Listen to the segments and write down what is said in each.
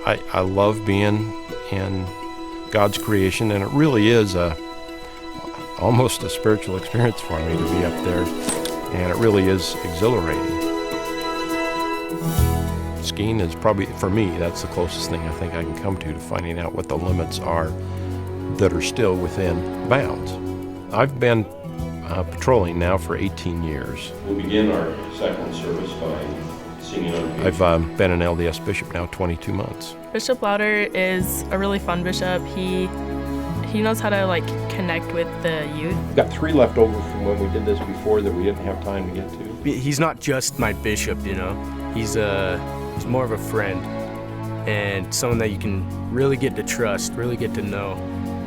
I love being in God's creation, and it really is almost a spiritual experience for me to be up there, and it really is exhilarating. Skiing is probably, for me, that's the closest thing I think I can come to finding out what the limits are that are still within bounds. I've been patrolling now for 18 years. We'll begin our second service by singing on. I've been an LDS bishop now 22 months. Bishop Lauder is a really fun bishop. He knows how to connect with the youth. We've got 3 left over from when we did this before that we didn't have time to get to. He's not just my bishop, He's more of a friend and someone that you can really get to trust, really get to know.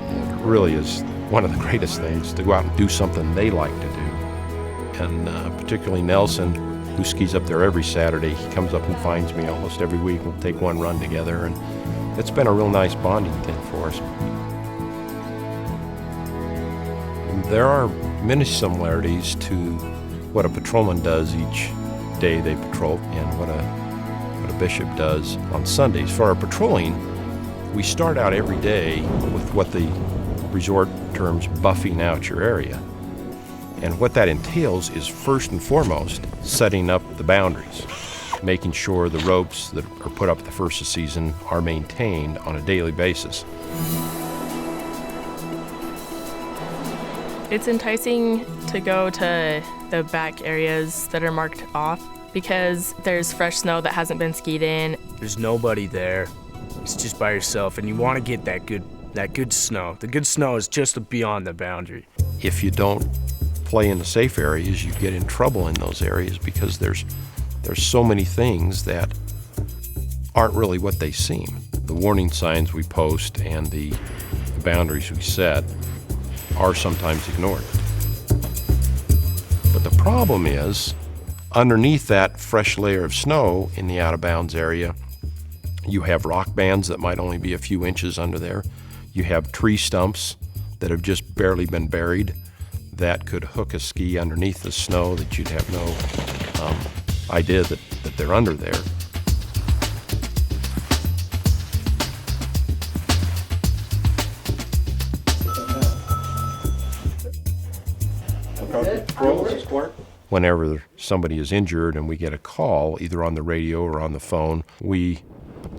It really is one of the greatest things to go out and do something they like to do. And particularly Nelson, who skis up there every Saturday, he comes up and finds me almost every week. We'll take one run together, and it's been a real nice bonding thing for us. There are many similarities to what a patrolman does each day they patrol and what a bishop does on Sundays. For our patrolling, we start out every day with what the resort terms buffing out your area. And what that entails is first and foremost setting up the boundaries, making sure the ropes that are put up at the first of the season are maintained on a daily basis. It's enticing to go to the back areas that are marked off because there's fresh snow that hasn't been skied in. There's nobody there. It's just by yourself, and you want to get that good snow. The good snow is just beyond the boundary. If you don't play in the safe areas, you get in trouble in those areas because there's so many things that aren't really what they seem. The warning signs we post and the boundaries we set are sometimes ignored. But the problem is, underneath that fresh layer of snow in the out-of-bounds area, you have rock bands that might only be a few inches under there. You have tree stumps that have just barely been buried that could hook a ski underneath the snow that you'd have no idea that they're under there. Whenever somebody is injured and we get a call, either on the radio or on the phone, we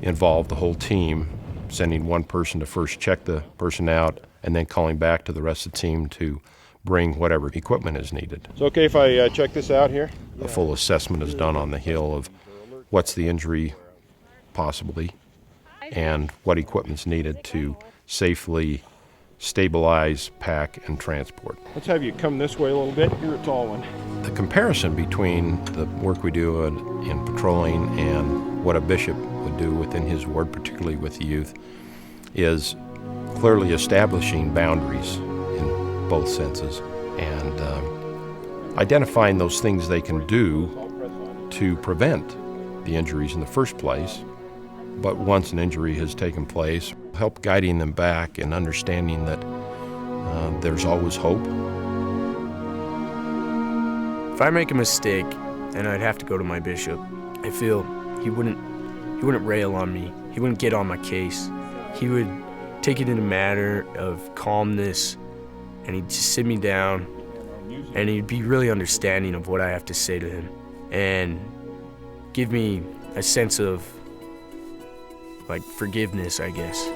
involve the whole team, sending one person to first check the person out and then calling back to the rest of the team to bring whatever equipment is needed. It's okay if I check this out here? A full assessment is done on the hill of what's the injury possibly and what equipment's needed to safely stabilize, pack, and transport. Let's have you come this way a little bit. You're a tall one. The comparison between the work we do in patrolling and what a bishop would do within his ward, particularly with the youth, is clearly establishing boundaries in both senses and identifying those things they can do to prevent the injuries in the first place. But once an injury has taken place, help guiding them back and understanding that there's always hope. If I make a mistake and I'd have to go to my bishop, I feel he wouldn't rail on me. He wouldn't get on my case. He would take it in a matter of calmness, and he'd just sit me down, and he'd be really understanding of what I have to say to him, and give me a sense of forgiveness, I guess.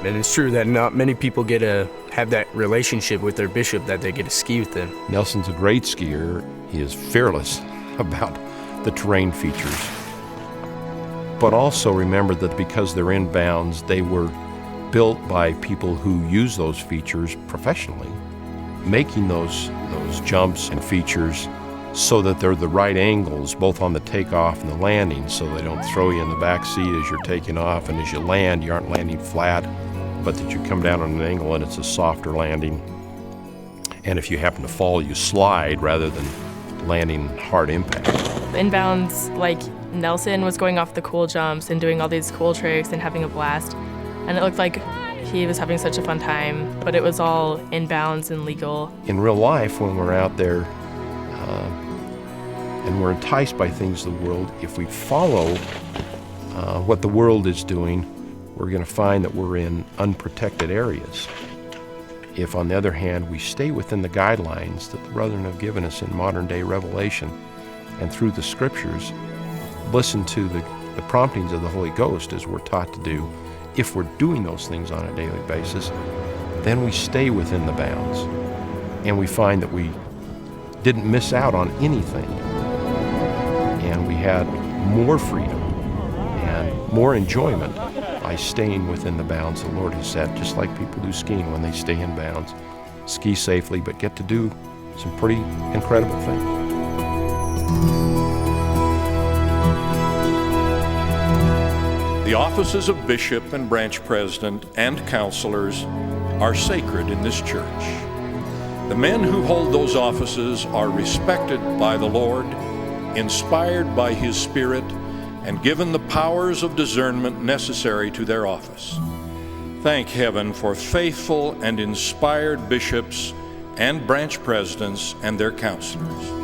And it's true that not many people get to have that relationship with their bishop, that they get to ski with them. Nelson's a great skier. He is fearless about the terrain features. But also remember that because they're in bounds, they were built by people who use those features professionally, making those jumps and features so that they're the right angles, both on the takeoff and the landing, so they don't throw you in the back seat as you're taking off, and as you land, you aren't landing flat, but that you come down on an angle and it's a softer landing. And if you happen to fall, you slide rather than landing hard impact. Inbounds, Nelson was going off the cool jumps and doing all these cool tricks and having a blast, and it looked like he was having such a fun time, but it was all inbounds and legal. In real life, when we're out there and we're enticed by things of the world, if we follow what the world is doing, we're going to find that we're in unprotected areas. If, on the other hand, we stay within the guidelines that the brethren have given us in modern-day revelation and through the Scriptures, listen to the promptings of the Holy Ghost as we're taught to do, if we're doing those things on a daily basis, then we stay within the bounds. And we find that we didn't miss out on anything. And we had more freedom and more enjoyment by staying within the bounds the Lord has set, just like people do skiing when they stay in bounds. Ski safely, but get to do some pretty incredible things. The offices of bishop and branch president and counselors are sacred in this church. The men who hold those offices are respected by the Lord, inspired by His Spirit, and given the powers of discernment necessary to their office. Thank heaven for faithful and inspired bishops and branch presidents and their counselors.